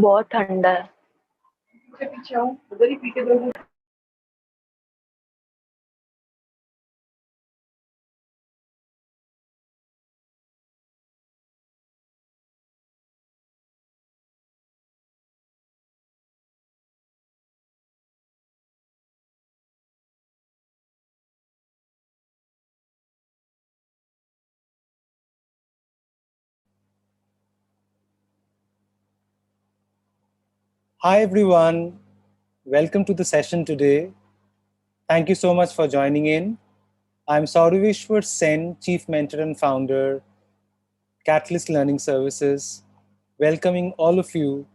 बहुत ठंडा है। पीछे आऊं, उधर ही पीछे दो। Hi everyone, welcome to the session today. Thank you so much for joining in. I'm Saurabhishwar Sen, Chief Mentor and Founder, Catalyst Learning Services, welcoming all of you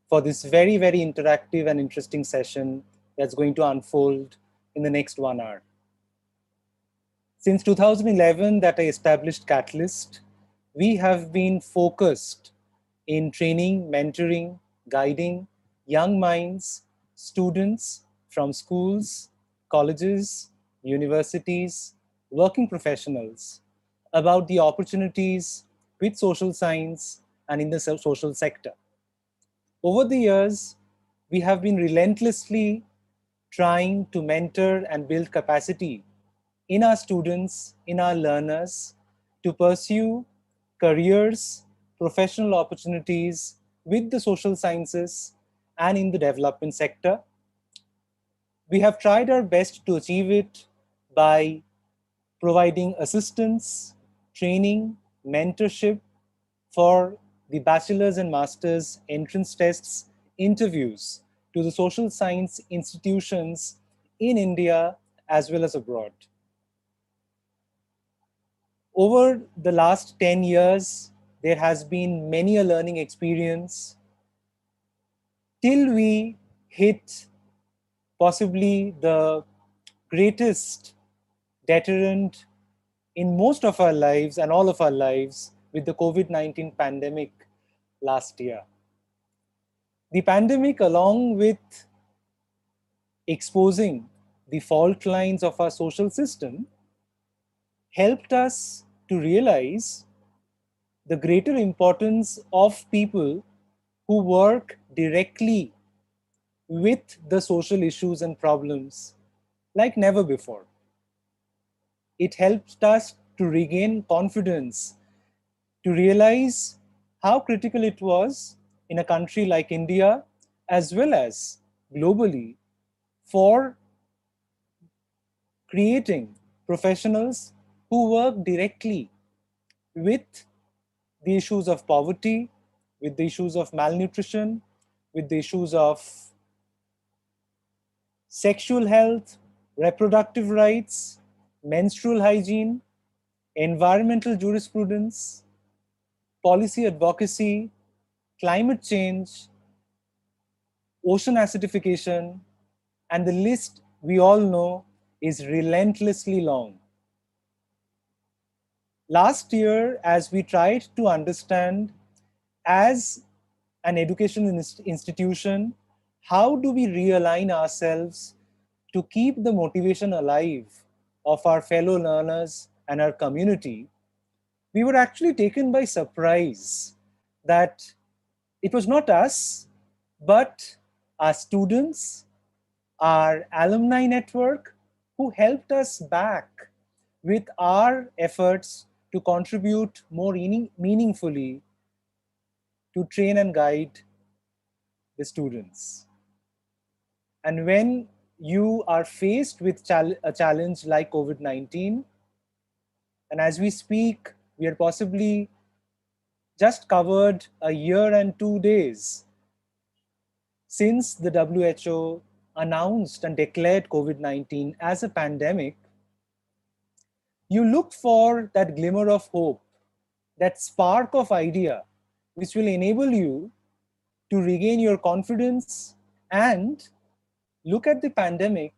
for this very, very interactive and interesting session that's going to unfold in the next 1 hour. Since 2011 that I established Catalyst, we have been focused in training, mentoring, guiding young minds, students from schools, colleges, universities, working professionals about the opportunities with social science and in the social sector. Over the years, we have been relentlessly trying to mentor and build capacity in our students, in our learners, to pursue careers, professional opportunities with the social sciences and in the development sector. We have tried our best to achieve it by providing assistance, training, mentorship for the bachelor's and master's entrance tests, interviews to the social science institutions in India as well as abroad. Over the last 10 years, there has been many a learning experience till we hit possibly the greatest deterrent in most of our lives and all of our lives with the COVID-19 pandemic last year. The pandemic, along with exposing the fault lines of our social system, helped us to realize the greater importance of people who work directly with the social issues and problems like never before. It helped us to regain confidence, to realize how critical it was in a country like India, as well as globally, for creating professionals who work directly with the issues of poverty, with the issues of malnutrition, with the issues of sexual health, reproductive rights, menstrual hygiene, environmental jurisprudence, policy advocacy, climate change, ocean acidification, and the list we all know is relentlessly long. Last year, as we tried to understand as an educational institution, how do we realign ourselves to keep the motivation alive of our fellow learners and our community, we were actually taken by surprise that it was not us, but our students, our alumni network, who helped us back with our efforts to contribute more meaningfully to train and guide the students. And when you are faced with a challenge like COVID-19, and as we speak, we are possibly just covered a year and 2 days since the WHO announced and declared COVID-19 as a pandemic, you look for that glimmer of hope, that spark of idea, which will enable you to regain your confidence and look at the pandemic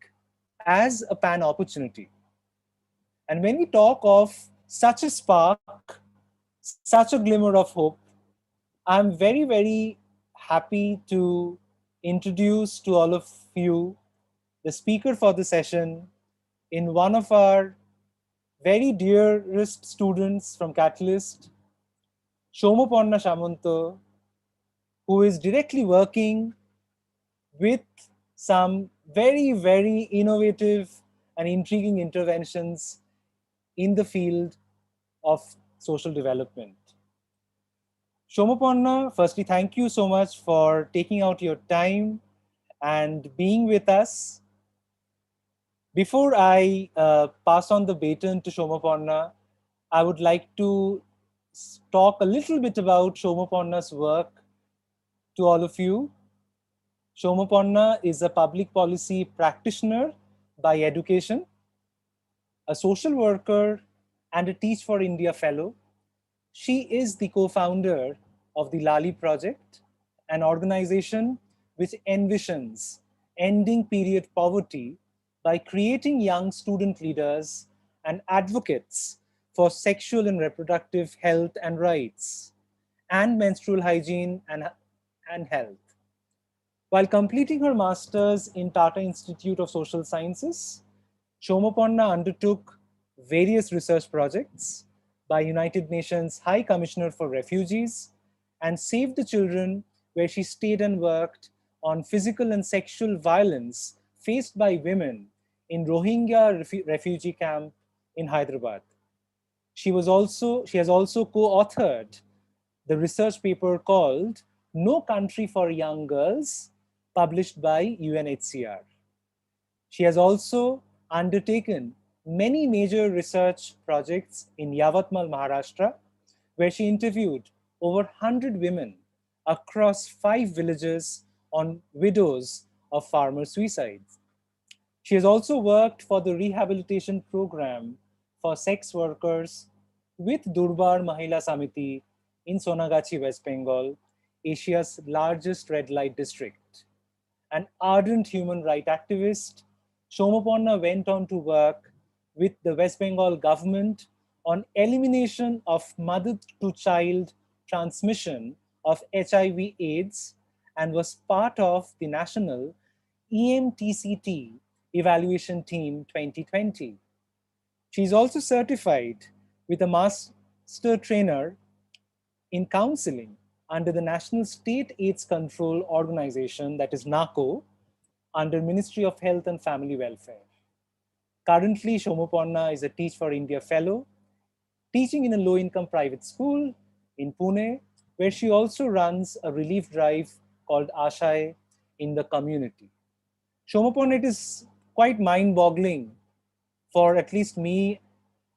as a pan opportunity. And when we talk of such a spark, such a glimmer of hope, I'm very, very happy to introduce to all of you the speaker for the session in one of our very dearest students from Catalyst, Shomopanna Shamanto, who is directly working with some very, very innovative and intriguing interventions in the field of social development. Shomapanna, firstly, thank you so much for taking out your time and being with us. Before I pass on the baton to Shomapanna, I would like to talk a little bit about Shomapanna's work to all of you. Shomapanna is a public policy practitioner by education, a social worker, and a Teach for India fellow. She is the co-founder of the Lali Project, an organization which envisions ending period poverty by creating young student leaders and advocates for sexual and reproductive health and rights, and menstrual hygiene and health. While completing her master's in Tata Institute of Social Sciences, Shomapanna undertook various research projects by United Nations High Commissioner for Refugees and Save the Children, where she stayed and worked on physical and sexual violence faced by women in Rohingya refugee camp in Hyderabad. She has also co-authored the research paper called No Country for Young Girls, published by UNHCR. She has also undertaken many major research projects in Yavatmal, Maharashtra, where she interviewed over 100 women across 5 villages on widows of farmer suicides. She has also worked for the rehabilitation program for sex workers with Durbar Mahila Samiti in Sonagachi, West Bengal, Asia's largest red light district. An ardent human rights activist, Shomapanna went on to work with the West Bengal government on elimination of mother-to-child transmission of HIV/AIDS and was part of the National EMTCT Evaluation Team 2020. She is also certified with a master trainer in counseling under the National State AIDS Control Organization, that is NACO, under Ministry of Health and Family Welfare. Currently, Shomapanna is a Teach for India fellow, teaching in a low-income private school in Pune, where she also runs a relief drive called Ashai in the community. Shomapanna, it is quite mind-boggling for at least me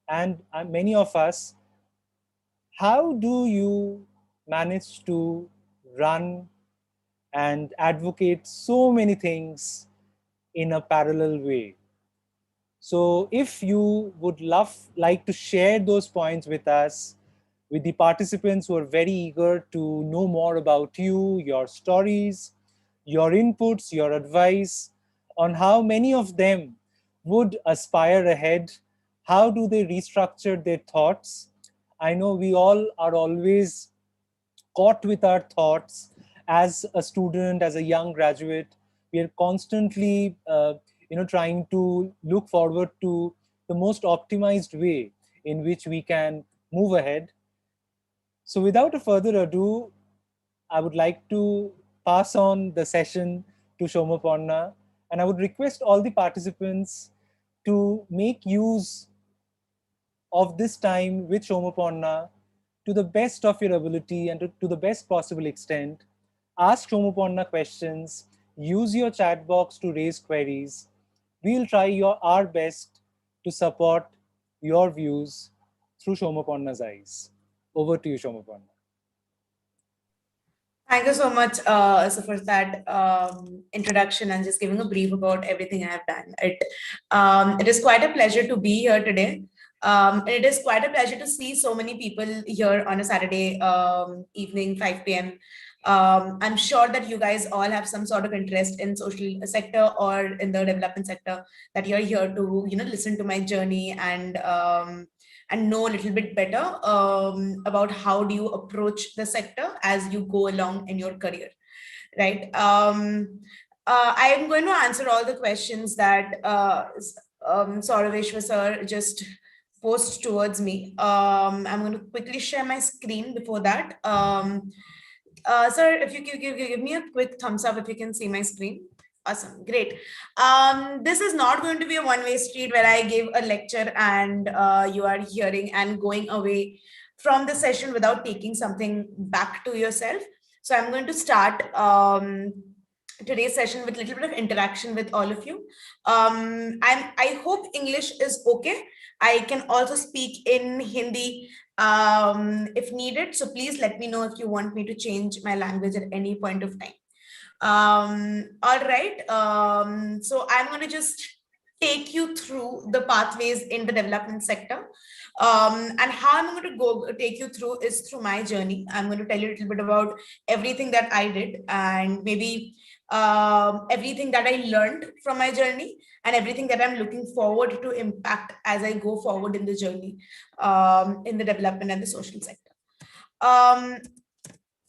and many of us. How do you manage to run and advocate so many things in a parallel way? So if you would like to share those points with us, with the participants who are very eager to know more about you, your stories, your inputs, your advice on how many of them would aspire ahead, how do they restructure their thoughts? I know we all are always caught with our thoughts as a student, as a young graduate. We are constantly trying to look forward to the most optimized way in which we can move ahead. So without a further ado, I would like to pass on the session to Shomapanna, and I would request all the participants to make use of this time with Shomapanna to the best of your ability and to the best possible extent. Ask Shomapanna questions, use your chat box to raise queries. We'll try our best to support your views through Shomapanna's eyes. Over to you, Shomapanna. Thank you so much, for that introduction and just giving a brief about everything I have done. It is quite a pleasure to be here today. It is quite a pleasure to see so many people here on a Saturday evening, 5 p.m. I'm sure that you guys all have some sort of interest in social sector or in the development sector, that you're here to listen to my journey and know a little bit better about how do you approach the sector as you go along in your career, right? I am going to answer all the questions that Sauraveshwar sir just posed towards me. I'm going to quickly share my screen before that. Sir, if you give me a quick thumbs up if you can see my screen. Awesome, great. This is not going to be a one-way street where I give a lecture and you are hearing and going away from the session without taking something back to yourself. So I'm going to start today's session with a little bit of interaction with all of you. I hope English is okay. I can also speak in Hindi if needed. So please let me know if you want me to change my language at any point of time. All right. So I'm going to just take you through the pathways in the development sector. And how I'm going to take you through is through my journey. I'm going to tell you a little bit about everything that I did and maybe everything that I learned from my journey and everything that I'm looking forward to impact as I go forward in the journey in the development and the social sector. I'm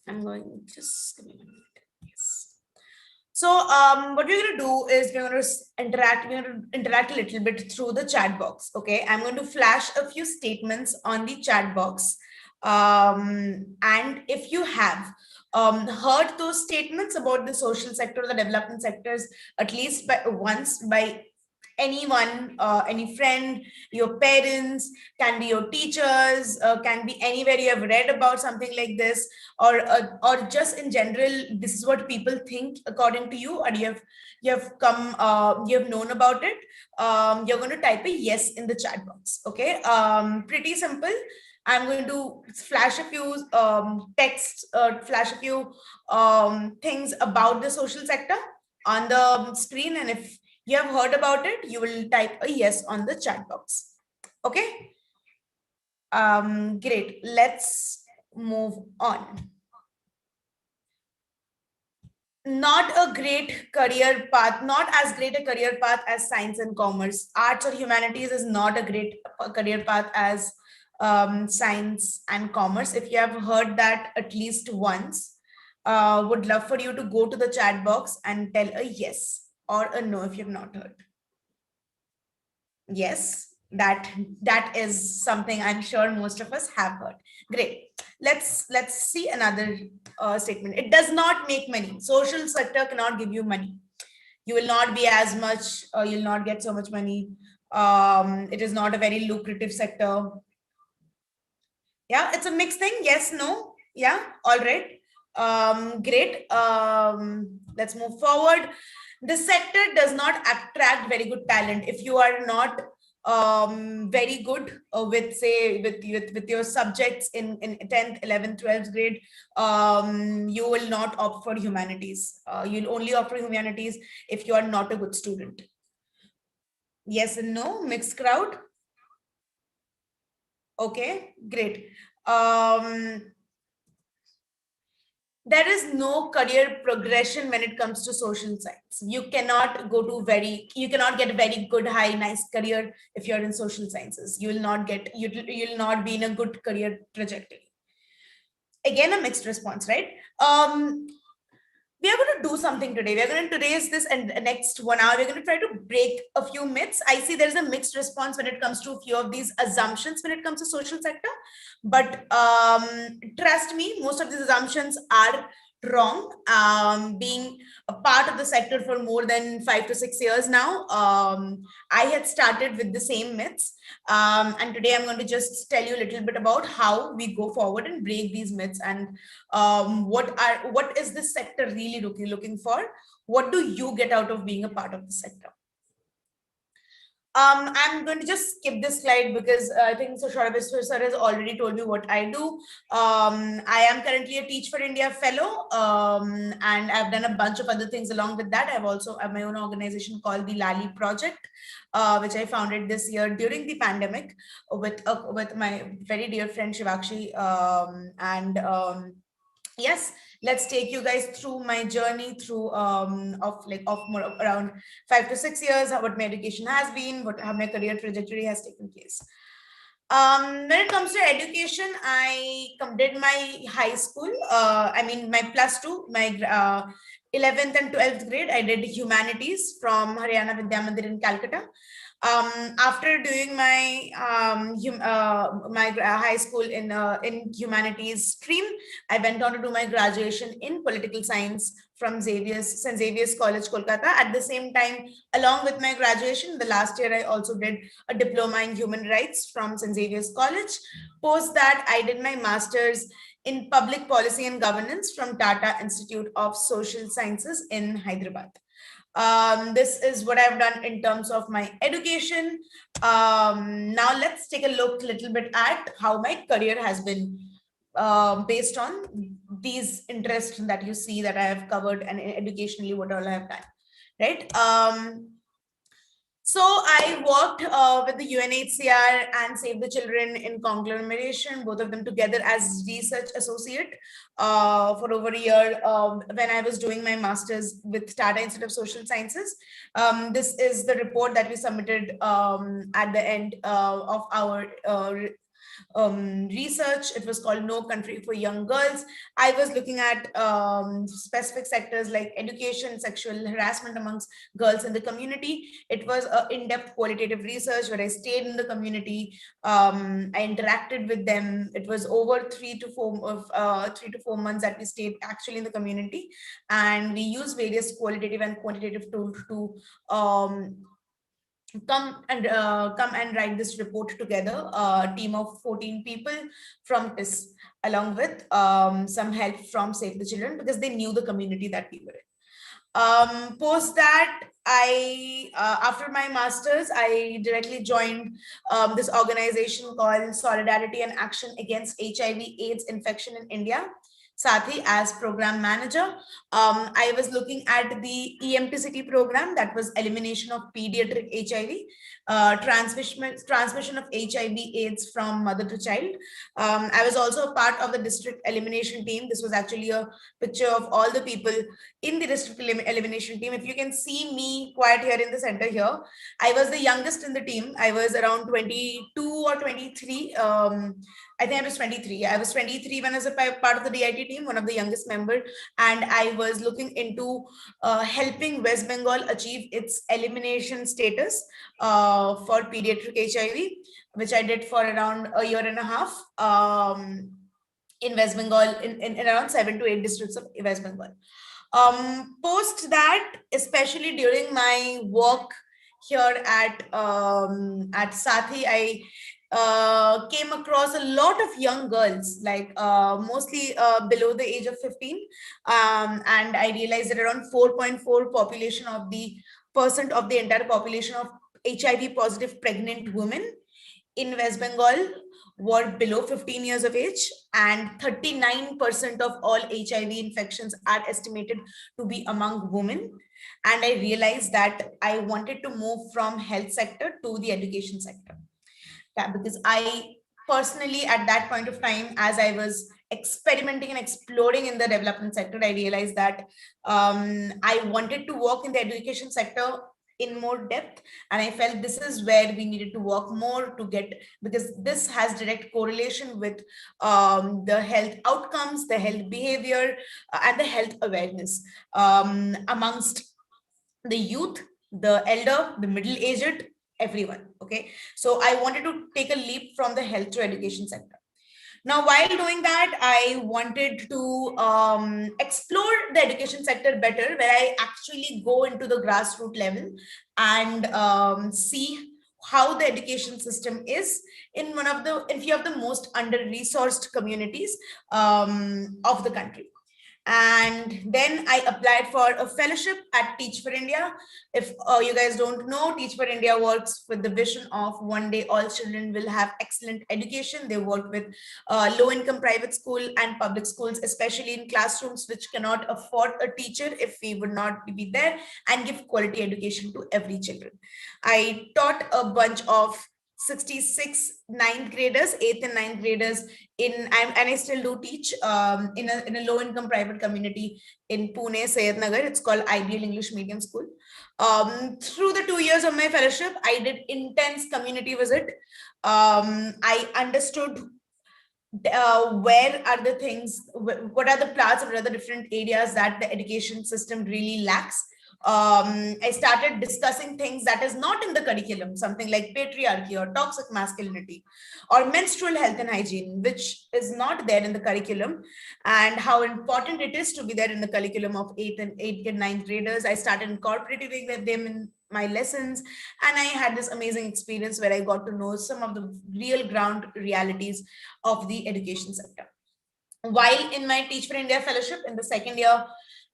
going just give me a minute. Yes. So what we're going to do is we're going to interact a little bit through the chat box. Okay, I'm going to flash a few statements on the chat box. And if you have heard those statements about the social sector or the development sectors, at least once by anyone, any friend, your parents, can be your teachers, can be anywhere you have read about something like this, or just in general, this is what people think according to you, or you have known about it. You're going to type a yes in the chat box. Okay, pretty simple. I'm going to flash a few texts, flash a few things about the social sector on the screen, and if you have heard about it, you will type a yes on the chat box. Okay. Great. Let's move on. Not a great career path, not as great a career path as science and commerce. Arts or humanities is not a great career path as science and commerce. If you have heard that at least once, would love for you to go to the chat box and tell a yes or a no if you have not heard. Yes, that is something I'm sure most of us have heard. Great. Let's see another statement. It does not make money. Social sector cannot give you money. You will not be as much, you'll not get so much money. It is not a very lucrative sector. Yeah, it's a mixed thing. Yes, no. Yeah, all right. Great. Let's move forward. The sector does not attract very good talent. If you are not very good with, say, with your subjects in 10th, 11th, 12th grade, you will not opt for humanities. You'll only opt for humanities if you are not a good student. Yes and no, mixed crowd. Okay, great. There is no career progression when it comes to social science. You cannot get a very good, high, nice career if you're in social sciences. You'll not be in a good career trajectory. Again, a mixed response, right? We are going to do something today. We're going to today's this and next 1 hour, we're going to try to break a few myths. I see there's a mixed response when it comes to a few of these assumptions when it comes to social sector. But trust me, most of these assumptions are wrong. Being a part of the sector for more than 5 to 6 years now, I had started with the same myths. And today I'm going to just tell you a little bit about how we go forward and break these myths and what is this sector really looking for? What do you get out of being a part of the sector? I'm going to just skip this slide because I think Saurabh sir has already told you what I do. I am currently a Teach for India fellow, and I've done a bunch of other things along with that. I've also have my own organization called the Lali Project, which I founded this year during the pandemic with my very dear friend Shivakshi, yes, let's take you guys through my journey through around 5 to 6 years, what my education has been, how my career trajectory has taken place. When it comes to education, I did my high school, my +2, my 11th and 12th grade, I did humanities from Haryana Vidya Mandir in Calcutta. After doing my high school in humanities stream, I went on to do my graduation in political science from St. Xavier's College, Kolkata. At the same time, along with my graduation, the last year I also did a diploma in human rights from St. Xavier's College. Post that, I did my master's in public policy and governance from Tata Institute of Social Sciences in Hyderabad. This is what I've done in terms of my education. Now let's take a look a little bit at how my career has been based on these interests that you see that I have covered, and educationally what all I have done, right? So I worked with the UNHCR and Save the Children in conglomeration, both of them together as research associate for over a year when I was doing my master's with Tata Institute of Social Sciences. This is the report that we submitted at the end of our research. It was called No Country for Young Girls. I was looking at specific sectors like education, sexual harassment amongst girls in the community. It was an in-depth qualitative research where I stayed in the community. I interacted with them. It was over 3 to 4 months that we stayed actually in the community, and we used various qualitative and quantitative tools to come and write this report together. A team of 14 people from TIS, along with some help from Save the Children, because they knew the community that we were in. Post that, I after my master's, I directly joined this organization called Solidarity and Action Against HIV/AIDS Infection in India, SAATHII, as program manager. I was looking at the EMTCT program, that was elimination of pediatric HIV, transmission of HIV/AIDS from mother to child. I was also a part of the district elimination team. This was actually a picture of all the people in the district elimination team. If you can see me quite here in the center here, I was the youngest in the team. I was around 22 or 23. I think I was 23. I was 23 when I was a part of the DIT team, one of the youngest member, and I was looking into helping West Bengal achieve its elimination status for pediatric HIV, which I did for around a year and a half in West Bengal, in around 7 to 8 districts of West Bengal. Post that, especially during my work here at SAATHII, I came across a lot of young girls, like mostly below the age of 15, and I realized that around 4.4% of the entire population of HIV positive pregnant women in West Bengal were below 15 years of age, and 39% of all HIV infections are estimated to be among women. And I realized that I wanted to move from health sector to the education sector. Yeah, because I personally, at that point of time, as I was experimenting and exploring in the development sector, I realized that I wanted to work in the education sector in more depth, and I felt this is where we needed to work more to get, because this has direct correlation with the health outcomes, the health behavior, and the health awareness amongst the youth, the elder, the middle-aged, everyone. Okay, so I wanted to take a leap from the health to education sector. Now, while doing that, I wanted to explore the education sector better, where I actually go into the grassroots level and see how the education system is in few of the most under-resourced communities of the country. And then I applied for a fellowship at Teach for India. If you guys don't know, Teach for India works with the vision of one day all children will have excellent education. They work with low-income private school and public schools, especially in classrooms which cannot afford a teacher if we would not be there, and give quality education to every children. I taught a bunch of 66 ninth graders, 8th and 9th graders and I still do teach in a low-income private community in Pune, Sayednagar. It's called Ideal English Medium School. Through the 2 years of my fellowship, I did intense community visit. I understood where are the things, what are the parts, what are the different areas that the education system really lacks. I started discussing things that is not in the curriculum, something like patriarchy or toxic masculinity or menstrual health and hygiene, which is not there in the curriculum, and how important it is to be there in the curriculum of 8th and 9th graders. I started incorporating them in my lessons, and I had this amazing experience where I got to know some of the real ground realities of the education sector. While in my Teach for India fellowship in the second year,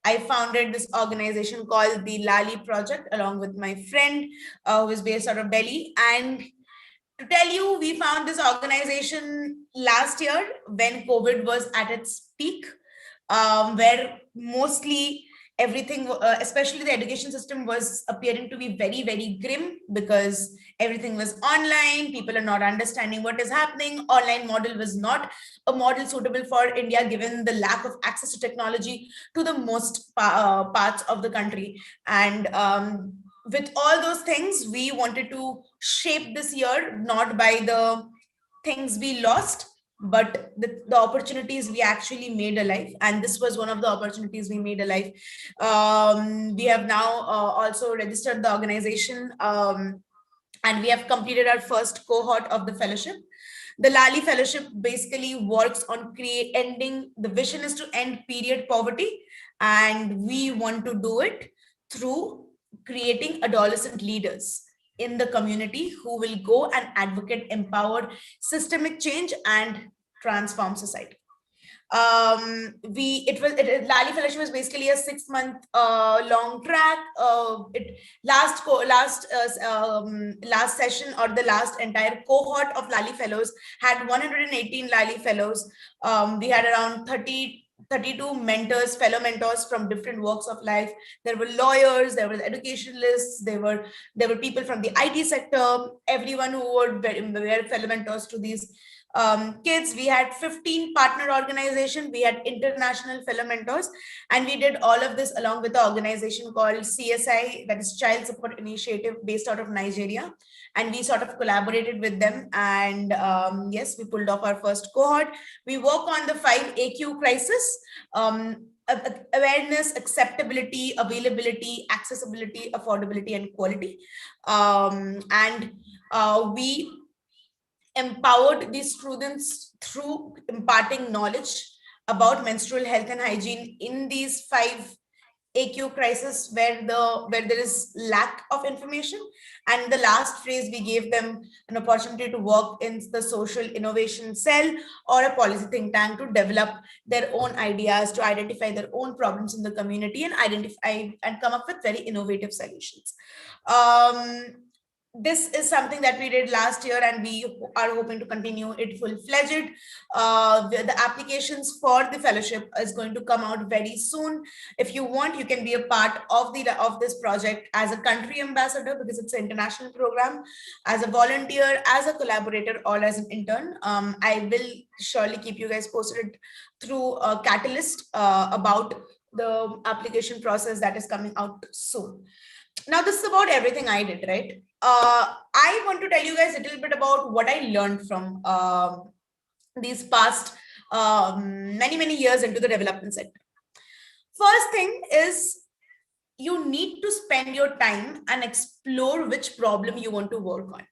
I founded this organization called the Lali Project along with my friend who is based out of Delhi. And to tell you, we found this organization last year when COVID was at its peak, where mostly everything, especially the education system, was appearing to be very, very grim because everything was online. People are not understanding what is happening. Online model was not a model suitable for India, given the lack of access to technology to the most parts of the country. And with all those things, we wanted to shape this year, not by the things we lost, but the opportunities we actually made alive. And this was one of the opportunities we made alive. We have now also registered the organization, and we have completed our first cohort of the fellowship. The Lali Fellowship basically works on ending, the vision is to end period poverty, and we want to do it through creating adolescent leaders in the community who will go and advocate, empower systemic change and transform society. Lali Fellowship was basically a 6-month long track. Last session, or the last entire cohort of Lali Fellows had 118 Lali Fellows. We had around 32 mentors, fellow mentors from different walks of life. There were lawyers, there were educationalists, there were people from the IT sector, everyone who were fellow mentors to these kids. We had 15 partner organizations, we had international fellow mentors, and we did all of this along with the organization called CSI, that is Child Support Initiative, based out of Nigeria. And we sort of collaborated with them, and yes, we pulled off our first cohort. We work on the 5 AQ crisis: awareness, acceptability, availability, accessibility, affordability, and quality. We empowered these students through imparting knowledge about menstrual health and hygiene in these 5 AQ crisis where there is lack of information. And the last phrase, we gave them an opportunity to work in the social innovation cell or a policy think tank to develop their own ideas, to identify their own problems in the community and identify and come up with very innovative solutions. This is something that we did last year, and we are hoping to continue it full-fledged. The applications for the fellowship is going to come out very soon. If you want, you can be a part of this project as a country ambassador, because it's an international program, as a volunteer, as a collaborator, or as an intern. I will surely keep you guys posted through a Catalyst about the application process that is coming out soon. Now, this is about everything I did, right? I want to tell you guys a little bit about what I learned from these past many years into the development sector. First thing is, you need to spend your time and explore which problem you want to work on.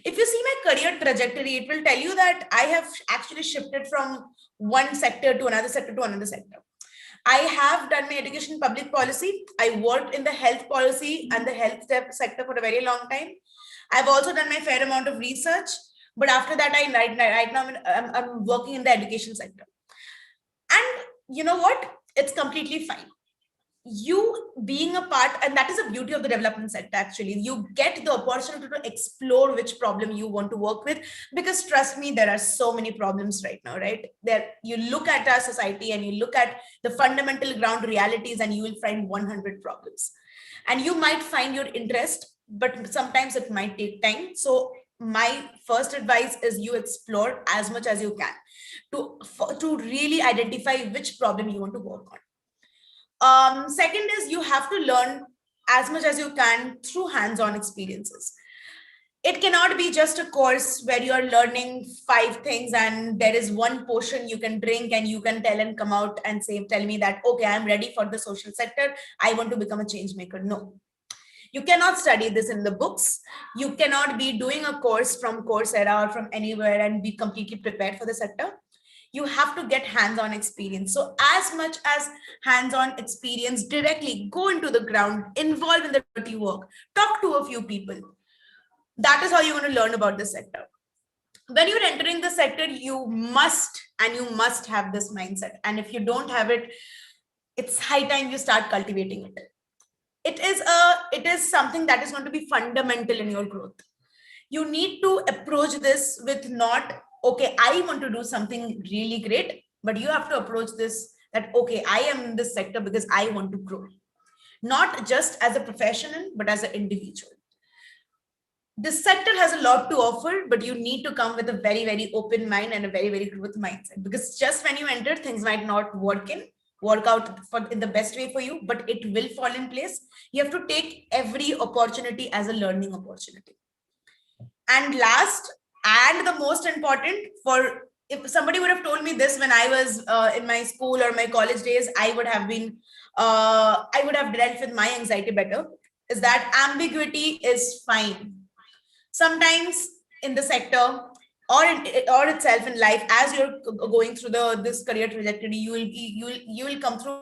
If you see my career trajectory, it will tell you that I have actually shifted from one sector to another sector to another sector. I have done my education public policy. I worked in the health policy and the health sector for a very long time. I've also done my fair amount of research, but after that, right now I'm working in the education sector. And you know what? It's completely fine. You being a part, and that is the beauty of the development sector, actually. You get the opportunity to explore which problem you want to work with, because trust me, there are so many problems right now, right? There, you look at our society and you look at the fundamental ground realities, and you will find 100 problems. And you might find your interest, but sometimes it might take time. So my first advice is you explore as much as you can to really identify which problem you want to work on. Second is, you have to learn as much as you can through hands-on experiences. It cannot be just a course where you are learning 5 things and there is one potion you can drink and you can tell and come out and tell me that, okay, I'm ready for the social sector. I want to become a change maker. No, you cannot study this in the books. You cannot be doing a course from Coursera or from anywhere and be completely prepared for the sector. You have to get hands-on experience. So as much as hands-on experience, directly go into the ground, involve in the dirty work, talk to a few people. That is how you're going to learn about the sector. When you're entering the sector, you must have this mindset. And if you don't have it, it's high time you start cultivating it. It is something that is going to be fundamental in your growth. You need to approach this with not, okay, I want to do something really great, but you have to approach this that, okay, I am in this sector because I want to grow, not just as a professional, but as an individual. This sector has a lot to offer, but you need to come with a very, very open mind and a very, very growth mindset, because just when you enter, things might not work out in the best way for you, but it will fall in place. You have to take every opportunity as a learning opportunity. And last and the most important, for if somebody would have told me this when I was in my school or my college days, I would have dealt with my anxiety better, is that ambiguity is fine. Sometimes in the sector or itself in life, as you're going through this career trajectory, you will come through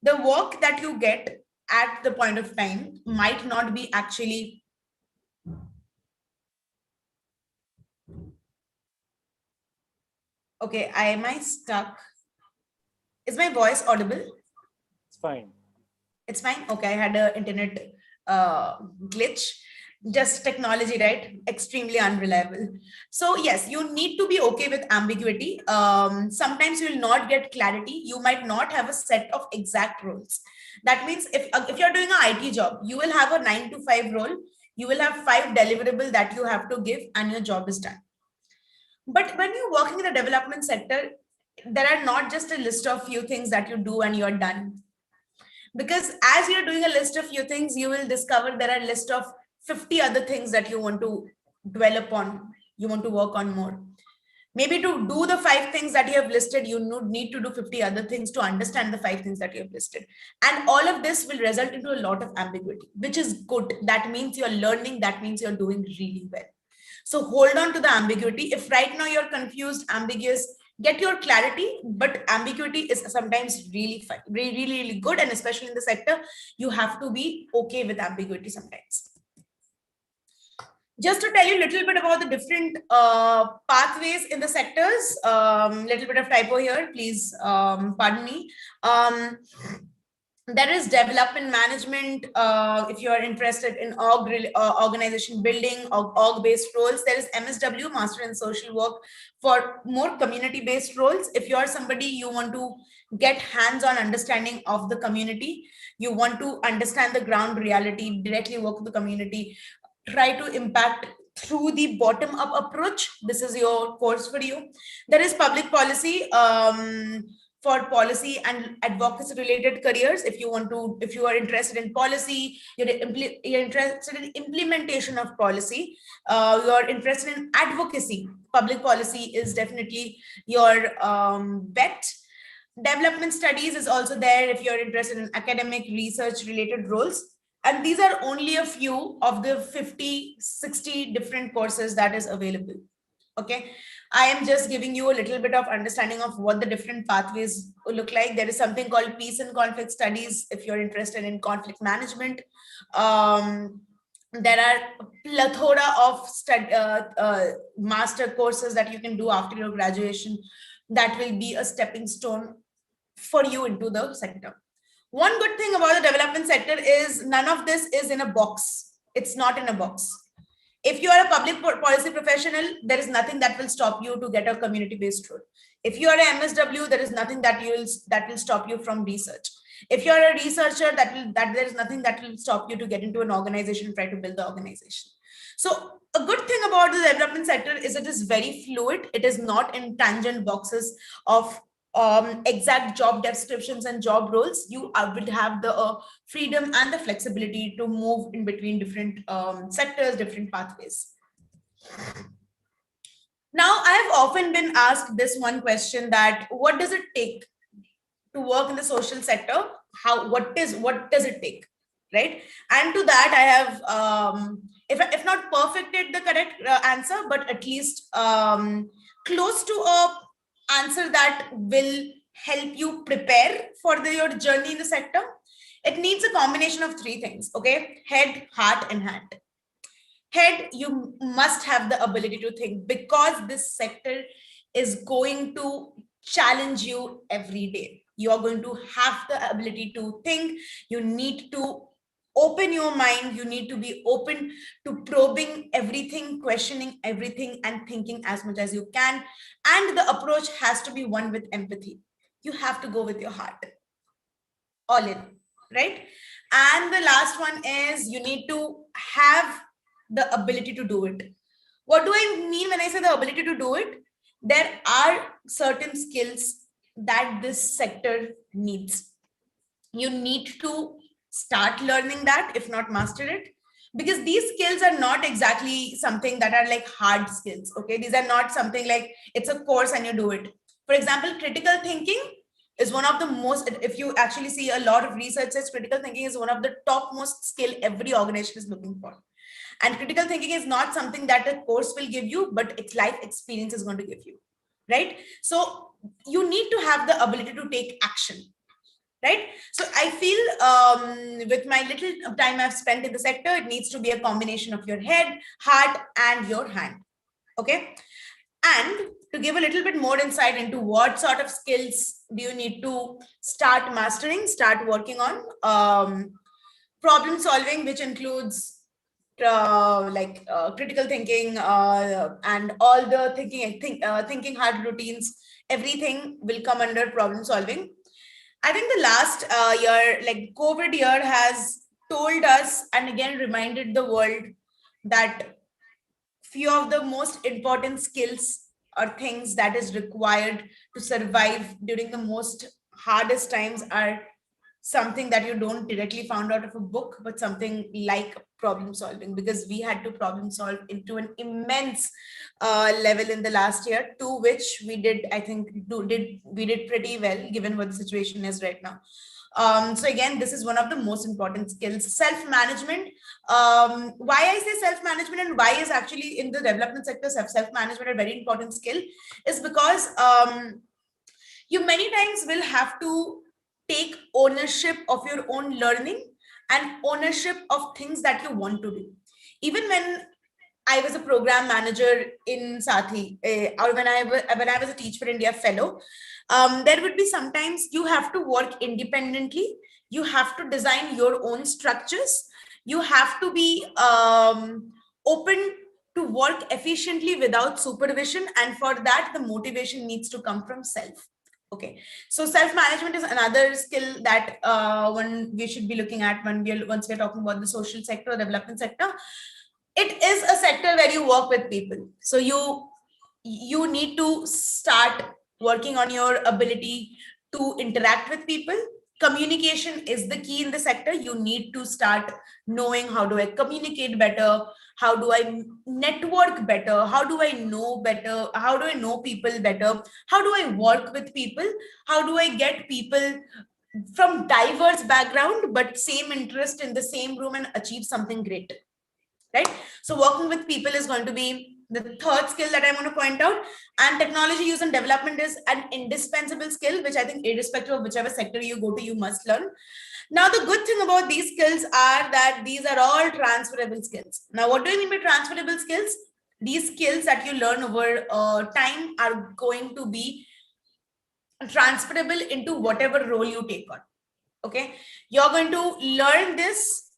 the work that you get at the point of time might not be actually okay. Am I stuck? Is my voice audible? It's fine. It's fine. Okay, I had an internet glitch. Just technology, right? Extremely unreliable. So yes, you need to be okay with ambiguity. Sometimes you will not get clarity. You might not have a set of exact roles. That means if you're doing an IT job, you will have a 9 to 5 role. You will have 5 deliverables that you have to give, and your job is done. But when you're working in the development sector, there are not just a list of few things that you do and you're done. Because as you're doing a list of few things, you will discover there are a list of 50 other things that you want to dwell upon, you want to work on more. Maybe to do the 5 things that you have listed, you need to do 50 other things to understand the 5 things that you have listed. And all of this will result into a lot of ambiguity, which is good. That means you're learning, that means you're doing really well. So hold on to the ambiguity. If right now you're confused, ambiguous, get your clarity, but ambiguity is sometimes really fun, really good. And especially in the sector, you have to be okay with ambiguity sometimes. Just to tell you a little bit about the different pathways in the sectors, little bit of typo here, please pardon me. There is development management. If you are interested in organization building, org-based roles, there is MSW, Master in Social Work, for more community-based roles. If you are somebody, you want to get hands-on understanding of the community, you want to understand the ground reality, directly work with the community, try to impact through the bottom-up approach, this is your course for you. There is public policy, for policy and advocacy related careers. If you are interested in policy, you're interested in implementation of policy, you're interested in advocacy, public policy is definitely your bet. Development studies is also there if you're interested in academic research related roles. And these are only a few of the 50, 60 different courses that is available. Okay, I am just giving you a little bit of understanding of what the different pathways look like. There is something called peace and conflict studies if you're interested in conflict management. There are a plethora of master courses that you can do after your graduation that will be a stepping stone for you into the sector. One good thing about the development sector is none of this is in a box. It's not in a box. If you are a public policy professional, there is nothing that will stop you to get a community-based role. If you are an MSW, there is nothing that will stop you from research. If you are a researcher, there is nothing that will stop you to get into an organization and try to build the organization. So a good thing about the development sector is it is very fluid. It is not in tangent boxes of exact job descriptions and job roles. You would have the freedom and the flexibility to move in between different sectors, different pathways. Now, I have often been asked this one question, that what does it take to work in the social sector? What does it take, right? And to that, I have, if not perfected the correct answer, but at least close to a answer that will help you prepare for your journey in the sector. It needs a combination of three things, okay? Head, heart, and hand. Head, you must have the ability to think, because this sector is going to challenge you every day. You are going to have the ability to think. You need to open your mind. You need to be open to probing everything, questioning everything, and thinking as much as you can. And the approach has to be one with empathy. You have to go with your heart, all in, right? And the last one is, you need to have the ability to do it. What do I mean when I say the ability to do it? There are certain skills that this sector needs. You need to start learning that, if not master it, because these skills are not exactly something that are like hard skills, okay? These are not something like it's a course and you do it. For example, critical thinking is one of the most, if you actually see a lot of research says critical thinking is one of the topmost skill every organization is looking for. And critical thinking is not something that a course will give you, but its life experience is going to give you, right? So you need to have the ability to take action, right? So I feel with my little time I've spent in the sector, it needs to be a combination of your head, heart, and your hand, okay? And to give a little bit more insight into what sort of skills do you need to start mastering, start working on, problem solving, which includes critical thinking and all the thinking hard routines, everything will come under problem solving. I think the last year, like COVID year, has told us and again reminded the world that few of the most important skills or things that is required to survive during the most hardest times are something that you don't directly found out of a book, but something like problem solving, because we had to problem solve into an immense level in the last year, to which we did, I think, we did pretty well given what the situation is right now. So again, this is one of the most important skills. Self-management. Why I say self-management and why is actually in the development sector self-management a very important skill is because you many times will have to take ownership of your own learning and ownership of things that you want to do. Even when I was a program manager in SAATHII, or when I was a Teach for India fellow, there would be sometimes you have to work independently. You have to design your own structures. You have to be open to work efficiently without supervision. And for that, the motivation needs to come from self. Okay, so self-management is another skill that one we should be looking at once we're talking about the social sector or development sector. It is a sector where you work with people, so you need to start working on your ability to interact with people. Communication is the key in the sector. You need to start knowing, how do I communicate better, how do I network better, how do I know better, how do I know people better, how do I work with people, how do I get people from diverse background but same interest in the same room and achieve something great, right? So working with people is going to be the third skill that I want to point out. And technology use and development is an indispensable skill, which I think irrespective of whichever sector you go to, you must learn. Now, the good thing about these skills are that these are all transferable skills. Now, what do I mean by transferable skills? These skills that you learn over time are going to be transferable into whatever role you take on. Okay, you're going to learn this,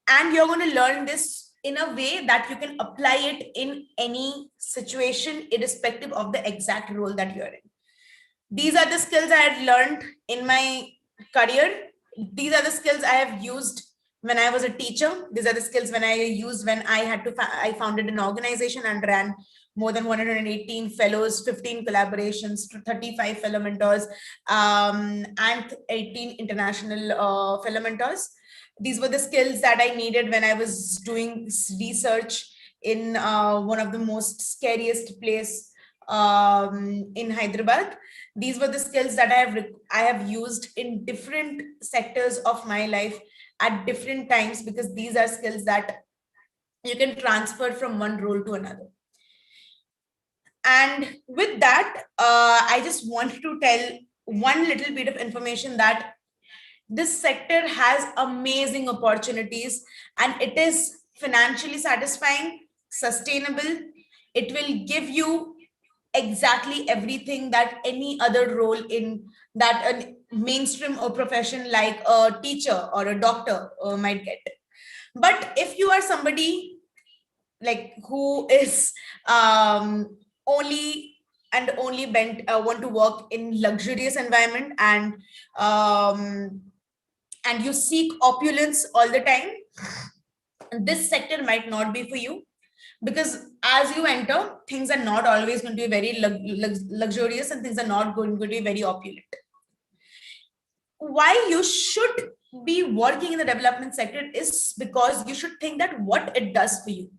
and you're going to learn this in a way that you can apply it in any situation, irrespective of the exact role that you're in. These are the skills I had learned in my career. These are the skills I have used when I was a teacher. These are the skills when I used when I had to, I founded an organization and ran more than 118 fellows, 15 collaborations, 35 fellow mentors, and 18 international fellow mentors. These were the skills that I needed when I was doing research in one of the most scariest place in Hyderabad. These were the skills that I have used in different sectors of my life at different times, because these are skills that you can transfer from one role to another. And with that, I just want to tell one little bit of information that this sector has amazing opportunities, and it is financially satisfying, sustainable. It will give you exactly everything that any other role in that a mainstream or profession like a teacher or a doctor might get. But if you are somebody like who is only and only bent want to work in luxurious environment, and you seek opulence all the time, this sector might not be for you, because as you enter, things are not always going to be very luxurious, and things are not going to be very opulent. Why you should be working in the development sector is because you should think that what it does for you.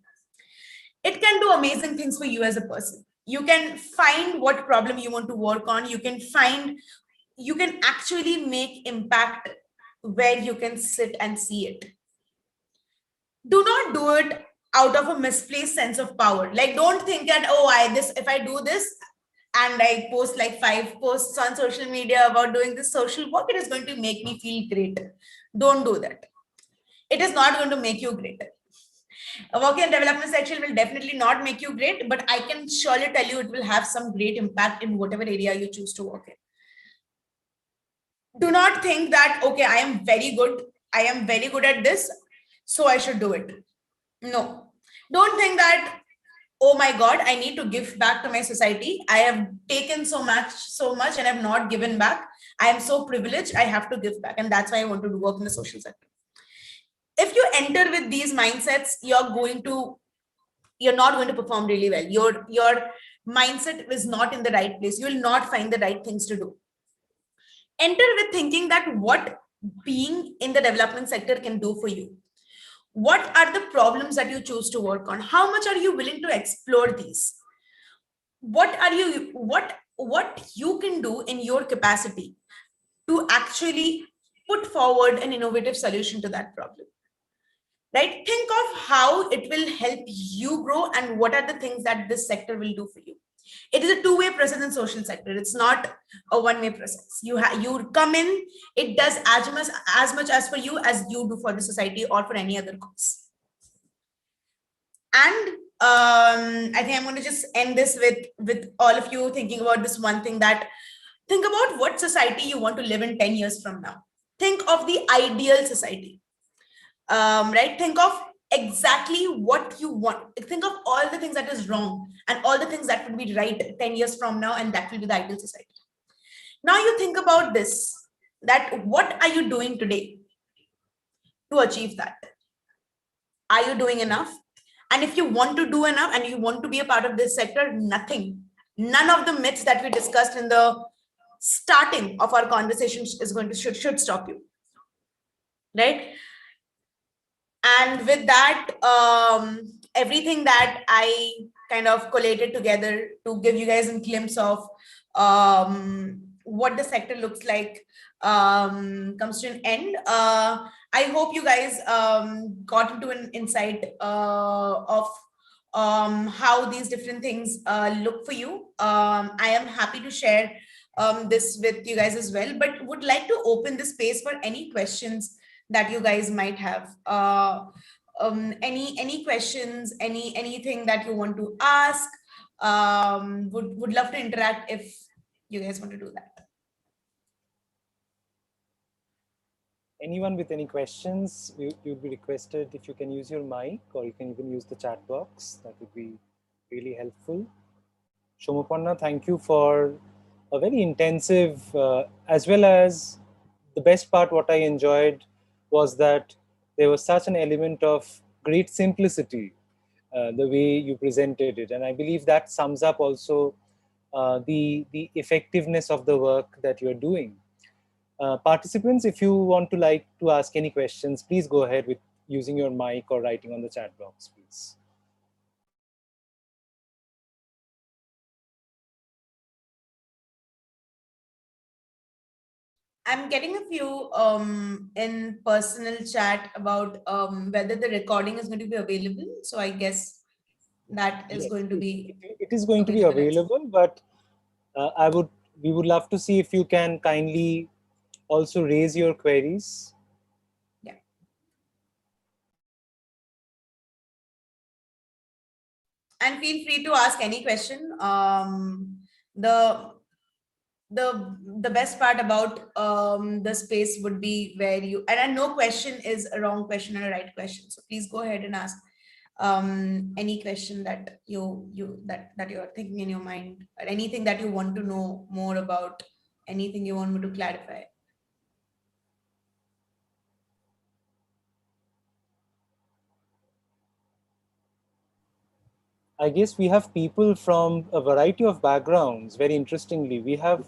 It can do amazing things for you as a person. You can find what problem you want to work on. You can actually make impact where you can sit and see it. Do not do it out of a misplaced sense of power. Like, don't think that, oh, if I do this and I post like 5 posts on social media about doing this social work, it is going to make me feel great. Don't do that. It is not going to make you great. A work in development section will definitely not make you great, but I can surely tell you it will have some great impact in whatever area you choose to work in. Do not think that, okay, I am very good at this, so I should do it. No. Don't think that, oh my God, I need to give back to my society. I have taken so much and have not given back. I am so privileged, I have to give back. And that's why I want to work in the social sector. If you enter with these mindsets, you're not going to perform really well. Your mindset is not in the right place. You will not find the right things to do. Enter with thinking that what being in the development sector can do for you. What are the problems that you choose to work on? How much are you willing to explore these? What you can do in your capacity to actually put forward an innovative solution to that problem? Right? Think of how it will help you grow and what are the things that this sector will do for you. It is a two-way process in social sector. It's not a one-way process. You come in, it does as much as for you as you do for the society or for any other cause. And I think I'm going to just end this with all of you thinking about this one thing, that think about what society you want to live in 10 years from now. Think of the ideal society. Right? Think of exactly what you want. Think of all the things that is wrong and all the things that would be right 10 years from now, and that will be the ideal society. Now you think about this, that what are you doing today to achieve that? Are you doing enough? And if you want to do enough and you want to be a part of this sector, none of the myths that we discussed in the starting of our conversation is going to should stop you. Right? And with that, everything that I kind of collated together to give you guys a glimpse of what the sector looks like comes to an end. I hope you guys got into an insight of how these different things look for you. I am happy to share this with you guys as well, but would like to open the space for any questions that you guys might have. Any questions, anything that you want to ask. Would love to interact if you guys want to do that. Anyone with any questions, you'd be requested if you can use your mic, or you can even use the chat box. That would be really helpful. Shomapanna, thank you for a very intensive, as well as the best part, what I enjoyed was that there was such an element of great simplicity the way you presented it. And I believe that sums up also the effectiveness of the work that you're doing. Participants, if you want to like to ask any questions, please go ahead with using your mic or writing on the chat box, please. I'm getting a few in personal chat about whether the recording is going to be available. So I guess that is Yes, going to be it is going to be available. available, but we would love to see if you can kindly also raise your queries. Yeah. And feel free to ask any question. The the best part about the space would be where you, and no question is a wrong question or a right question. So please go ahead and ask any question that that you're thinking in your mind, or anything that you want to know more about, anything you want me to clarify. I guess we have people from a variety of backgrounds. Very interestingly, we have,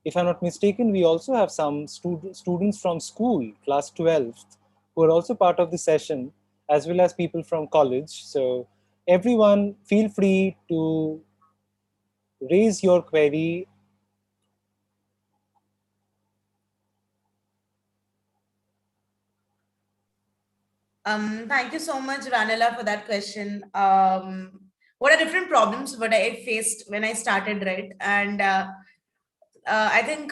if I'm not mistaken, we also have some students from school, class 12th, who are also part of the session, as well as people from college. So everyone, feel free to raise your query. Thank you so much, Ranela, for that question. What are different problems what I faced when I started, right? And I think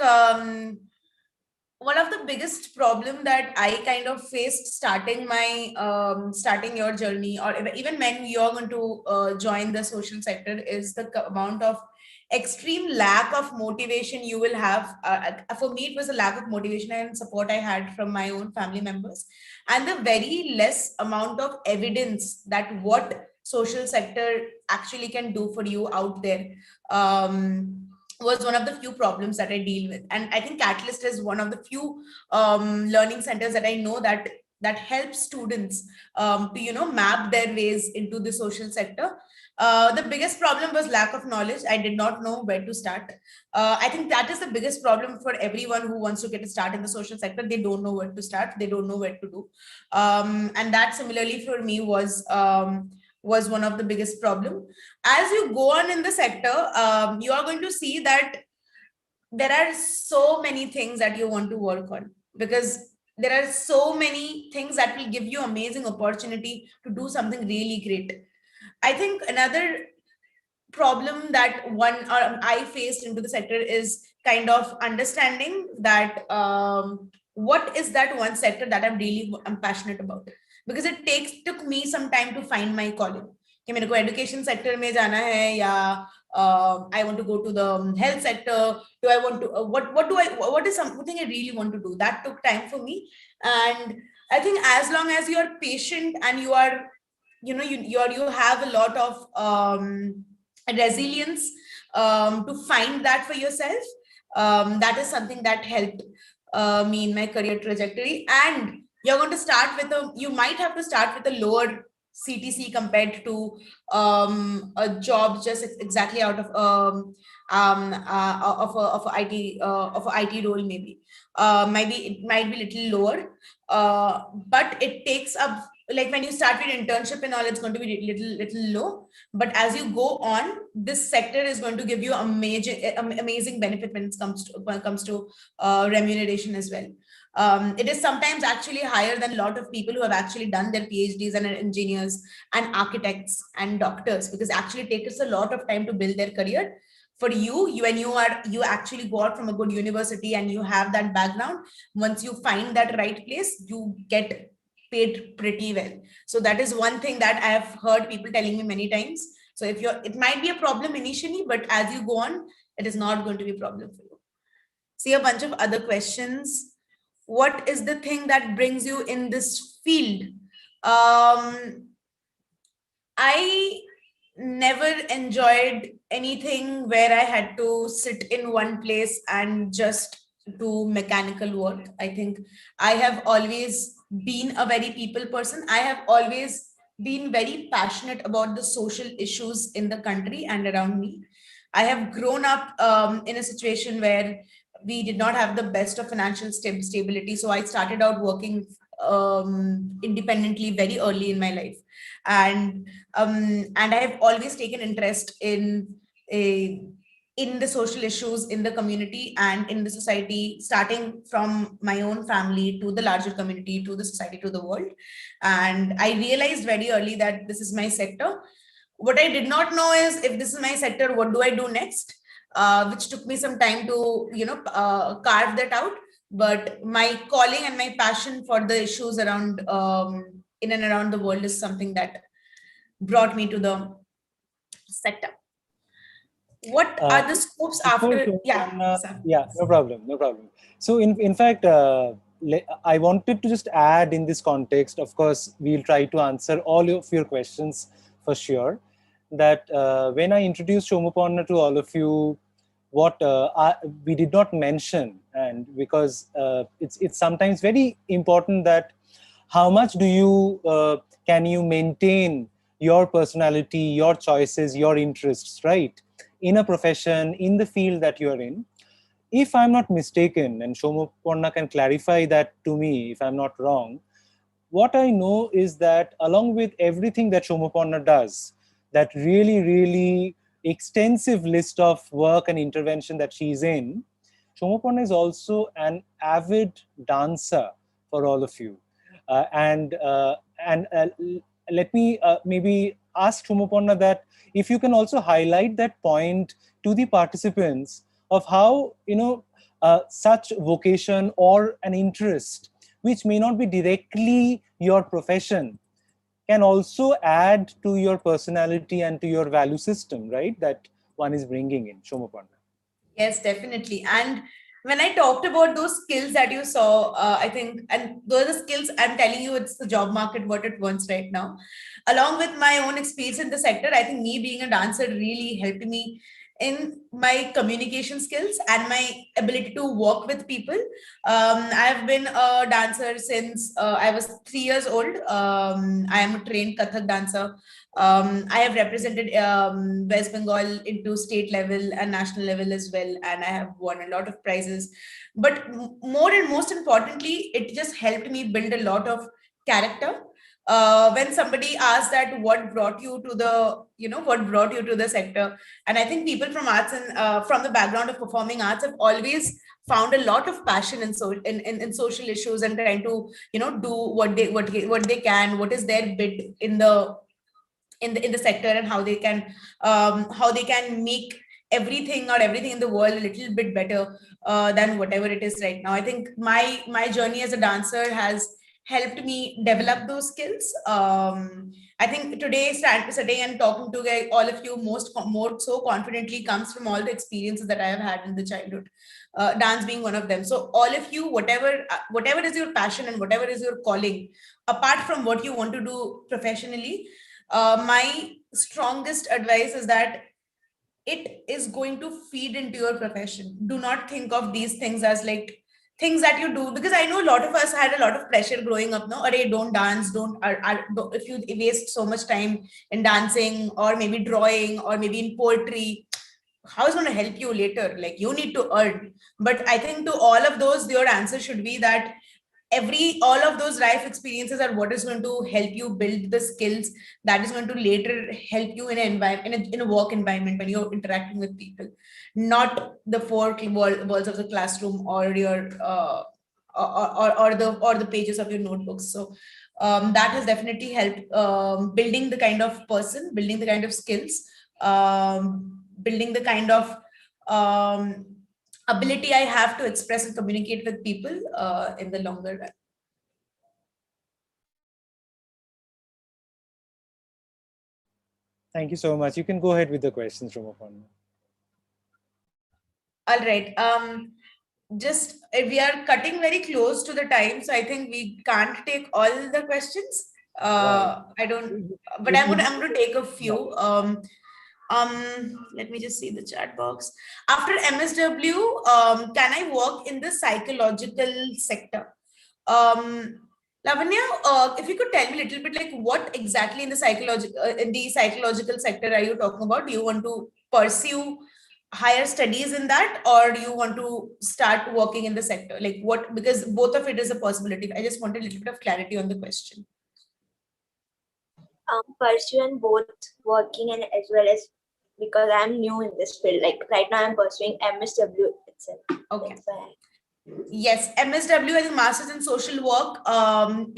one of the biggest problem that I kind of faced starting my starting your journey, or even when you're going to join the social sector, is the amount of extreme lack of motivation you will have. For me, it was a lack of motivation and support I had from my own family members, and the very less amount of evidence that what social sector actually can do for you out there. Was one of the few problems that I deal with. And I think Catalyst is one of the few learning centers that I know that helps students to map their ways into the social sector. The biggest problem was lack of knowledge. I did not know where to start. I think that is the biggest problem for everyone who wants to get a start in the social sector. They don't know where to start. They don't know where to do. And that similarly for me was one of the biggest problem. As you go on in the sector, you are going to see that there are so many things that you want to work on, because there are so many things that will give you amazing opportunity to do something really great. I think another problem that I faced into the sector is kind of understanding that what is that one sector that I'm passionate about, because it took me some time to find my calling. कि मेरे को education sector में जाना है, या I want to go to the health sector. Do I want to what is something I really want to do? That took time for me. And I think as long as you are patient and you are you have a lot of resilience to find that for yourself, that is something that helped me in my career trajectory. And you're going to start with you might have to start with a lower CTC compared to a job just exactly out of of a IT role. Maybe it might be a little lower, but it takes up, like when you start with internship and all, it's going to be little low. But as you go on, this sector is going to give you amazing benefit when it comes to remuneration as well. It is sometimes actually higher than a lot of people who have actually done their PhDs and are engineers and architects and doctors, because actually it takes a lot of time to build their career. For when you actually go out from a good university and you have that background, once you find that right place, you get paid pretty well. So that is one thing that I have heard people telling me many times. So it might be a problem initially, but as you go on, it is not going to be a problem for you. See a bunch of other questions. What is the thing that brings you in this field? I never enjoyed anything where I had to sit in one place and just do mechanical work. I think I have always been a very people person. I have always been very passionate about the social issues in the country and around me. I have grown up in a situation where we did not have the best of financial stability. So I started out working independently very early in my life, and I have always taken interest a in the social issues in the community and in the society, starting from my own family to the larger community to the society to the world. And I realized very early that this is my sector. What I did not know is, if this is my sector, what do I do next? Which took me some time to carve that out. But my calling and my passion for the issues around in and around the world is something that brought me to the sector. What are the scopes after? Yeah, no problem, no problem. So in fact, I wanted to just add in this context, of course, we'll try to answer all of your questions for sure, that when I introduced Shomuparna to all of you, what we did not mention, and because it's sometimes very important that how much do you can you maintain your personality, your choices, your interests, right, in a profession, in the field that you're in. If I'm not mistaken, and Shomuparna can clarify that to me if I'm not wrong, what I know is that along with everything that Shomuparna does, that really, really extensive list of work and intervention that she's in, Shomuparna is also an avid dancer for all of you. Let me maybe ask Shomuparna that if you can also highlight that point to the participants of how, such vocation or an interest, which may not be directly your profession, can also add to your personality and to your value system, right? That one is bringing in, Shomuparna. Yes, definitely. And when I talked about those skills that you saw, I think, and those are the skills I'm telling you, it's the job market, what it wants right now. Along with my own experience in the sector, I think me being a dancer really helped me in my communication skills and my ability to work with people. I've been a dancer since I was 3 years old. I am a trained Kathak dancer. I have represented West Bengal into state level and national level as well, and I have won a lot of prizes. But more and most importantly, it just helped me build a lot of character. When somebody asked that, what brought you to the, what brought you to the sector, and I think people from arts and from the background of performing arts have always found a lot of passion in social issues and trying to do what they can, what is their bit in the sector, and how they can make everything in the world a little bit better than whatever it is right now. I think my journey as a dancer has helped me develop those skills. I think today sitting and talking to all of you more so confidently comes from all the experiences that I have had in the childhood, dance being one of them. So all of you, whatever is your passion and whatever is your calling, apart from what you want to do professionally, my strongest advice is that it is going to feed into your profession. Do not think of these things as like things that you do, because I know a lot of us had a lot of pressure growing up. No, array, don't dance, don't, if you waste so much time in dancing or maybe drawing or maybe in poetry, how is going to help you later? Like, you need to earn. But I think to all of those, your answer should be that all of those life experiences are what is going to help you build the skills that is going to later help you in an environment, in a work environment, when you're interacting with people, not the walls of the classroom or your or the pages of your notebooks. So that has definitely helped building the kind of person, building the kind of skills, building the kind of ability I have to express and communicate with people in the longer run. Thank you so much. You can go ahead with the questions, Shomuparna. All right. Just we are cutting very close to the time, so I think we can't take all the questions. I don't, but I'm gonna take a few. Let me just see the chat box. After MSW, can I work in the psychological sector? Lavanya, if you could tell me a little bit, like what exactly in the psychological sector are you talking about? Do you want to pursue higher studies in that, or do you want to start working in the sector? Like what? Because both of it is a possibility. I just wanted a little bit of clarity on the question. Pursuing both working and as well as because I'm new in this field. Like right now, I'm pursuing MSW itself. Okay. That's why. Yes, MSW as a Masters in Social Work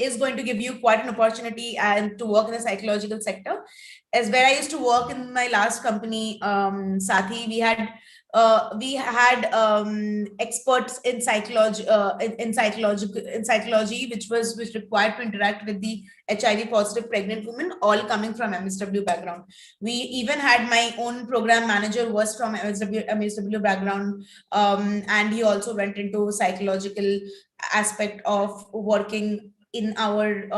is going to give you quite an opportunity and to work in the psychological sector. As where I used to work in my last company, SAATHII, we had experts in psychology, in psychology, which required to interact with the HIV positive pregnant women, all coming from MSW background. We even had my own program manager was from MSW background, and he also went into psychological aspect of working in our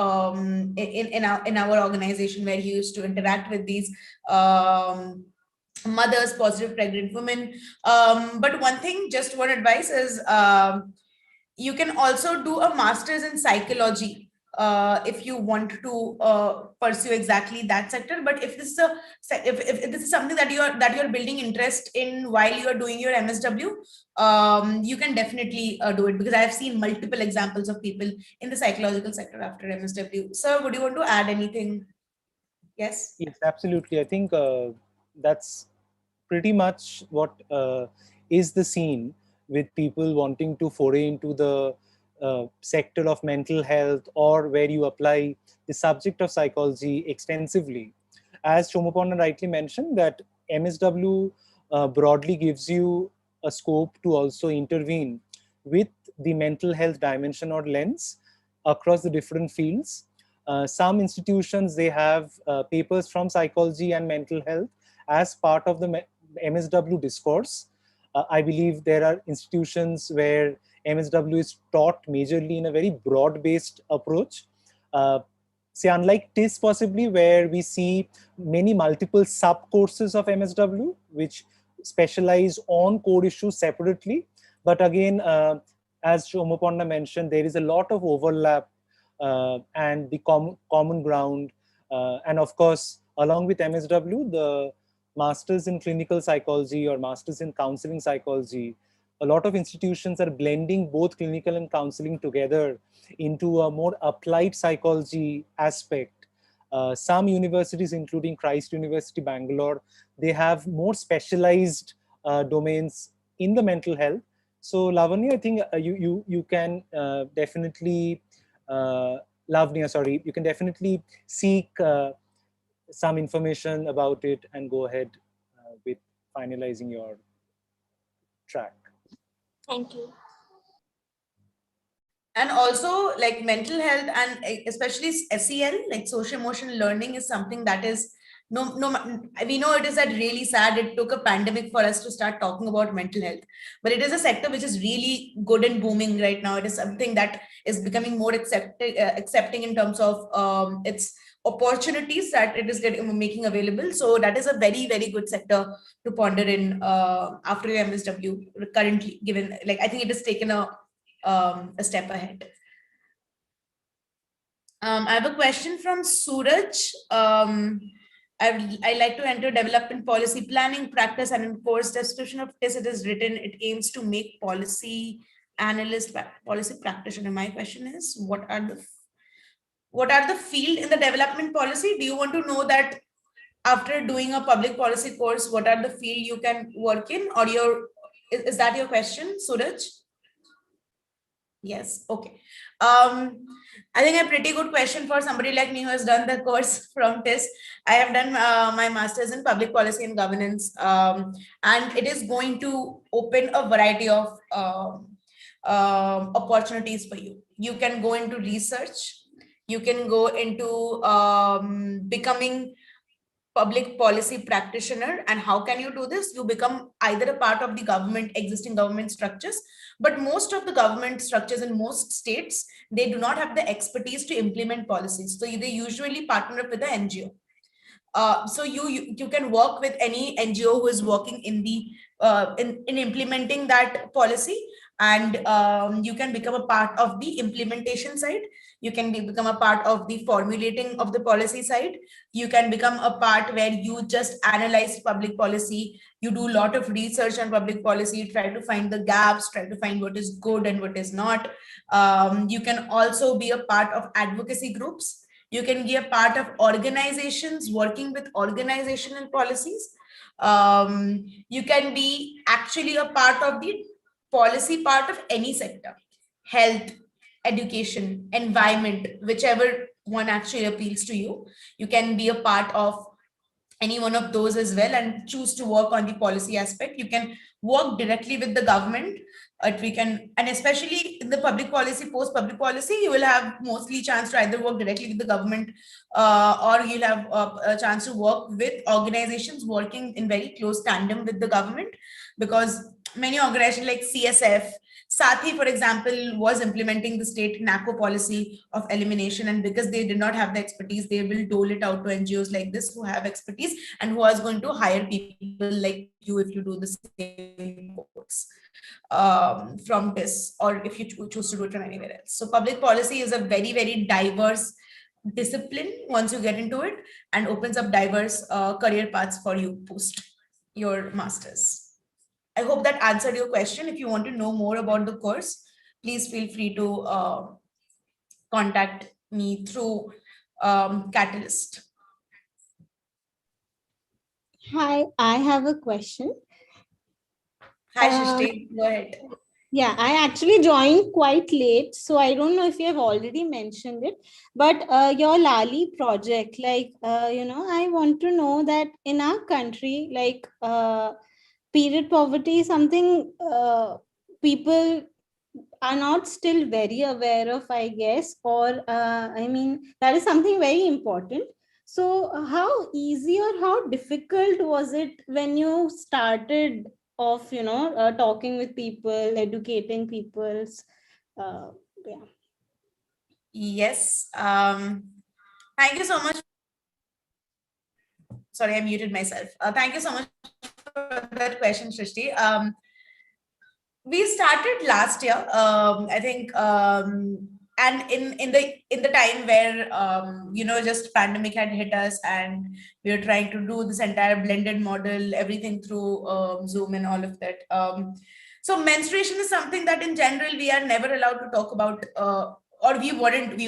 in our organization, where he used to interact with these mothers, positive pregnant women. But one thing, just one advice is, you can also do a master's in psychology if you want to pursue exactly that sector. But if this is if this is something that you're building interest in while you are doing your MSW, you can definitely do it, because I have seen multiple examples of people in the psychological sector after MSW. Sir, would you want to add anything? Yes. Yes, absolutely. I think that's pretty much what is the scene with people wanting to foray into the sector of mental health, or where you apply the subject of psychology extensively. As Shomopanna rightly mentioned, that MSW broadly gives you a scope to also intervene with the mental health dimension or lens across the different fields. Some institutions, they have papers from psychology and mental health as part of the MSW discourse. I believe there are institutions where MSW is taught majorly in a very broad-based approach. Say, unlike TIS possibly, where we see many multiple sub-courses of MSW, which specialize on core issues separately. But again, as Shomopanna mentioned, there is a lot of overlap and the common ground. And of course, along with MSW, the Masters in Clinical Psychology or Masters in Counseling Psychology, a lot of institutions are blending both clinical and counseling together into a more applied psychology aspect. Some universities, including Christ University, Bangalore, they have more specialized domains in the mental health. So Lavanya, I think you can definitely Lavanya, sorry, you can definitely seek some information about it and go ahead with finalizing your track. Thank you. And also, like mental health and especially SEL, like social emotional learning, is something that is we know it is that really sad. It took a pandemic for us to start talking about mental health, but it is a sector which is really good and booming right now. It is something that is becoming more accepting in terms of its opportunities that it is making available. So that is a very, very good sector to ponder in after your MSW currently, given, like, I think it has taken a step ahead. I have a question from Suraj. I like to enter development policy planning practice, and in course description of this, it is written it aims to make policy analyst, policy practitioner. My question is, what are the field in the development policy? Do you want to know that after doing a public policy course, what are the field you can work in, or is that your question, Suraj? Yes. Okay. I think a pretty good question for somebody like me who has done the course from TIS. I have done my master's in public policy and governance, and it is going to open a variety of opportunities for you. You can go into research. You can go into becoming public policy practitioner. And how can you do this? You become either a part of the existing government structures, but most of the government structures in most states, they do not have the expertise to implement policies, so they usually partner up with an NGO. So you can work with any NGO who is working in the in implementing that policy, and you can become a part of the implementation side. You can become a part of the formulating of the policy side. You can become a part where you just analyze public policy. You do a lot of research on public policy, try to find the gaps, try to find what is good and what is not. You can also be a part of advocacy groups. You can be a part of organizations working with organizational policies. You can be actually a part of the policy part of any sector: health, education, environment, whichever one actually appeals to you. You can be a part of any one of those as well and choose to work on the policy aspect. You can work directly with the government. We can, and especially in the public policy, post public policy, you will have mostly chance to either work directly with the government, or you'll have a chance to work with organizations working in very close tandem with the government, because many organizations like CSF, SAATHII, for example, was implementing the state NACO policy of elimination. And because they did not have the expertise, they will dole it out to NGOs like this who have expertise and who are going to hire people like you if you do the same course from this, or if you choose to do it from anywhere else. So public policy is a very, very diverse discipline once you get into it, and opens up diverse career paths for you post your master's. I hope that answered your question. If you want to know more about the course, please feel free to contact me through Catalyst. Hi, I have a question. Hi, Shrishti, go ahead. Yeah, I actually joined quite late, so I don't know if you have already mentioned it, but your Lali project, like, I want to know that in our country, like, period poverty is something people are not still very aware of, I guess, or that is something very important. So how easy or how difficult was it when you started off, talking with people, educating people? Yeah. Yes. Thank you so much. Sorry, I muted myself. Thank you so much for that question, Shrishti. We started last year, I think, and in the time where just pandemic had hit us, and we were trying to do this entire blended model, everything through Zoom and all of that. So menstruation is something that in general we are never allowed to talk about, or we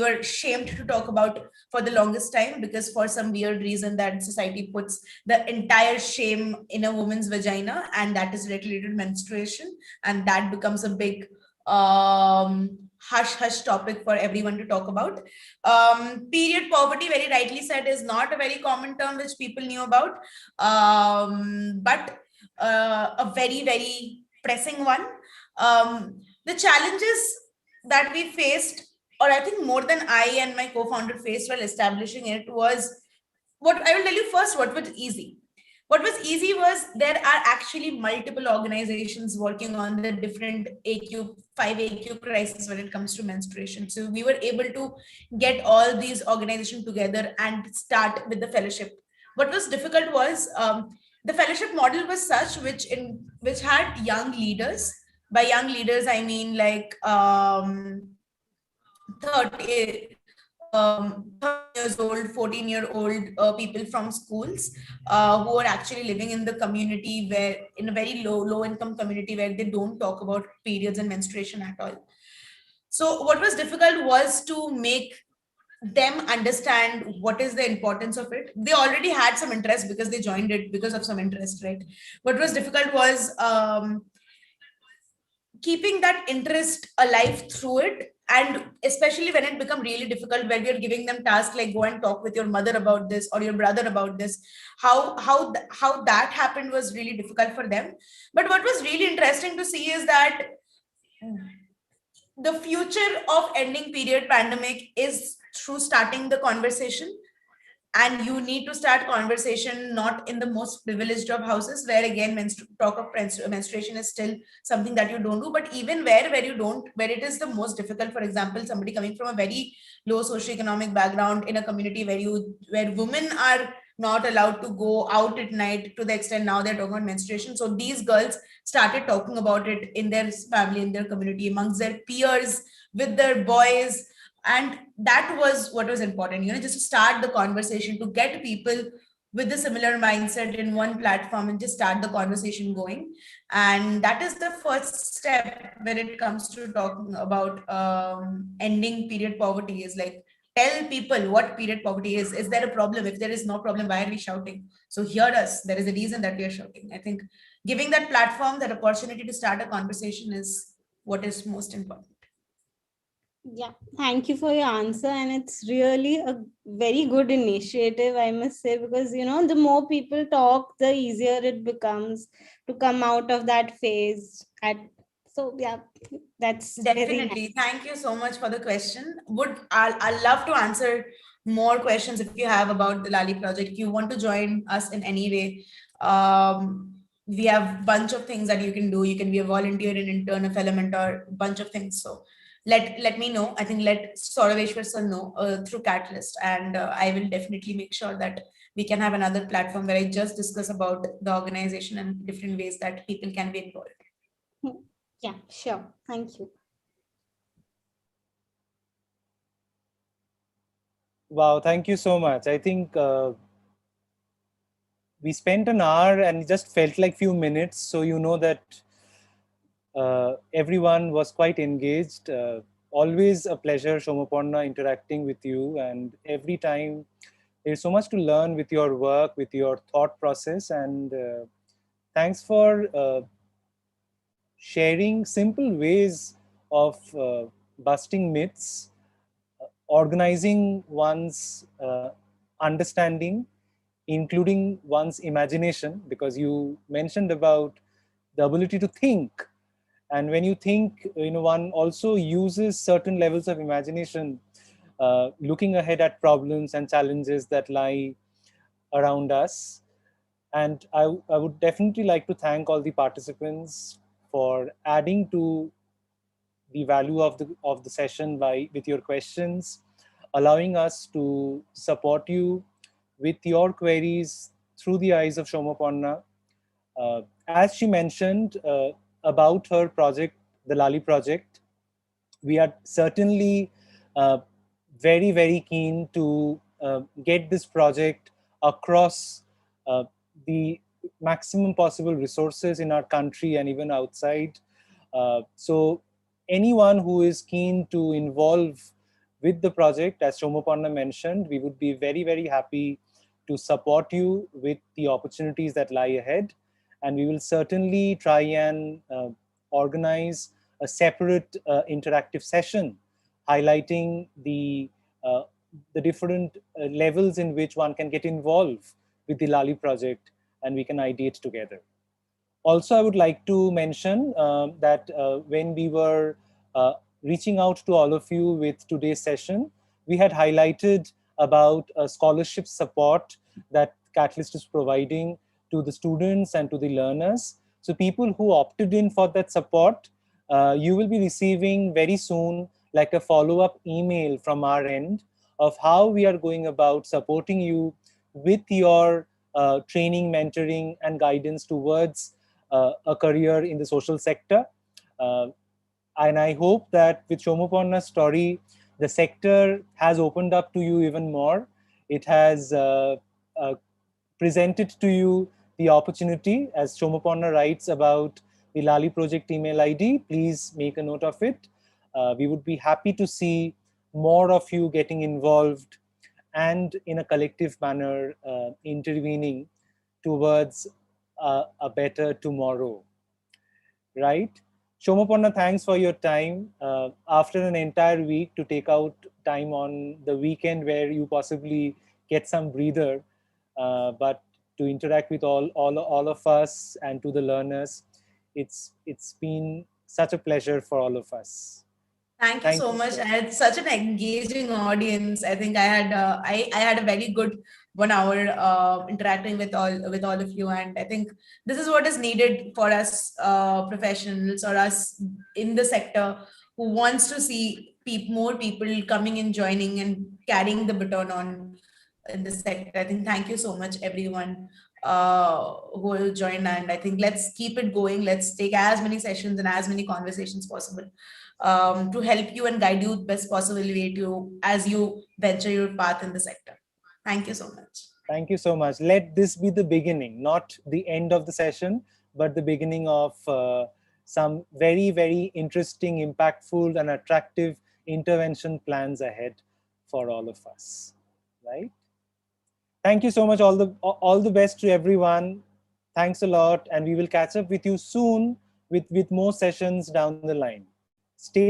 were shamed to talk about for the longest time, because for some weird reason that society puts the entire shame in a woman's vagina, and that is related to menstruation, and that becomes a big hush topic for everyone to talk about. Period poverty, very rightly said, is not a very common term which people knew about, but a very, very pressing one. The challenges that we faced, or I think more than I and my co-founder faced while establishing it, was, what I will tell you first, what was easy. What was easy was there are actually multiple organizations working on the different AQ, 5 AQ crisis when it comes to menstruation. So we were able to get all these organizations together and start with the fellowship. What was difficult was the fellowship model was such which had young leaders. By young leaders, I mean like 30 years old, 14-year-old people from schools who are actually living in the community, where in a very low income community where they don't talk about periods and menstruation at all. So what was difficult was to make them understand what is the importance of it. They already had some interest because they joined it because of some interest, right? What was difficult was keeping that interest alive through it, and especially when it become really difficult, when you're giving them tasks like go and talk with your mother about this or your brother about this, how that happened was really difficult for them. But what was really interesting to see is that the future of ending period pandemic is through starting the conversation. And you need to start conversation not in the most privileged of houses, where again talk of menstruation is still something that you don't do, but even where you don't, where it is the most difficult. For example, somebody coming from a very low socioeconomic background in a community where women are not allowed to go out at night, to the extent now they're talking about menstruation. So these girls started talking about it in their family, in their community, amongst their peers, with their boys. And that was what was important, just to start the conversation, to get people with a similar mindset in one platform and just start the conversation going. And that is the first step when it comes to talking about ending period poverty, is like, tell people what period poverty is. Is there a problem? If there is no problem, why are we shouting? So hear us. There is a reason that we are shouting. I think giving that platform, that opportunity to start a conversation is what is most important. Yeah, thank you for your answer. And it's really a very good initiative, I must say, because, the more people talk, the easier it becomes to come out of that phase. So, yeah, that's very nice. Definitely. Thank you so much for the question. I'll love to answer more questions if you have about the Lali project. If you want to join us in any way, we have bunch of things that you can do. You can be a volunteer, an intern, a fellow mentor, bunch of things. So let me know. I think let Sauraveshwar sir know through Catalyst, and I will definitely make sure that we can have another platform where I just discuss about the organization and different ways that people can be involved. Yeah, sure. Thank you. Wow, thank you so much. I think we spent an hour and it just felt like few minutes. So you know that everyone was quite engaged. Always a pleasure, Shomaporna, interacting with you. And every time there's so much to learn with your work, with your thought process. And thanks for sharing simple ways of busting myths, organizing one's understanding, including one's imagination, because you mentioned about the ability to think. And when you think, one also uses certain levels of imagination, looking ahead at problems and challenges that lie around us. And I would definitely like to thank all the participants for adding to the value of the session with your questions, allowing us to support you with your queries through the eyes of Shomaporna. As she mentioned about her project, the Lali project, we are certainly very, very keen to get this project across the maximum possible resources in our country and even outside. So anyone who is keen to involve with the project, as Shomaporna mentioned, we would be very, very happy to support you with the opportunities that lie ahead. And we will certainly try and organize a separate interactive session highlighting the different levels in which one can get involved with the Lali project, and we can ideate together. Also, I would like to mention that when we were reaching out to all of you with today's session, we had highlighted about scholarship support that Catalyst is providing to the students and to the learners. So people who opted in for that support, you will be receiving very soon like a follow-up email from our end of how we are going about supporting you with your training, mentoring, and guidance towards a career in the social sector. And I hope that with Shomaporna's story, the sector has opened up to you even more. It has presented to you the opportunity, as Shomaporna writes about the Lali project email ID. Please make a note of it. We would be happy to see more of you getting involved and in a collective manner intervening towards a better tomorrow, right? Shomaporna, thanks for your time. After an entire week, to take out time on the weekend where you possibly get some breather, but to interact with all of us and to the learners, it's been such a pleasure for all of us. Thank you so much. I had such an engaging audience. I think I had a very good 1 hour interacting with all of you, and I think this is what is needed for us professionals or us in the sector who wants to see more people coming and joining and carrying the baton on. in this sector. I think thank you so much, everyone who will join. And I think let's keep it going. Let's take as many sessions and as many conversations possible to help you and guide you best possible way to as you venture your path in the sector. Thank you so much. Thank you so much. Let this be the beginning, not the end of the session, but the beginning of some very, very interesting, impactful, and attractive intervention plans ahead for all of us, right? Thank you so much. All the best to everyone. Thanks a lot, and we will catch up with you soon with more sessions down the line. Stay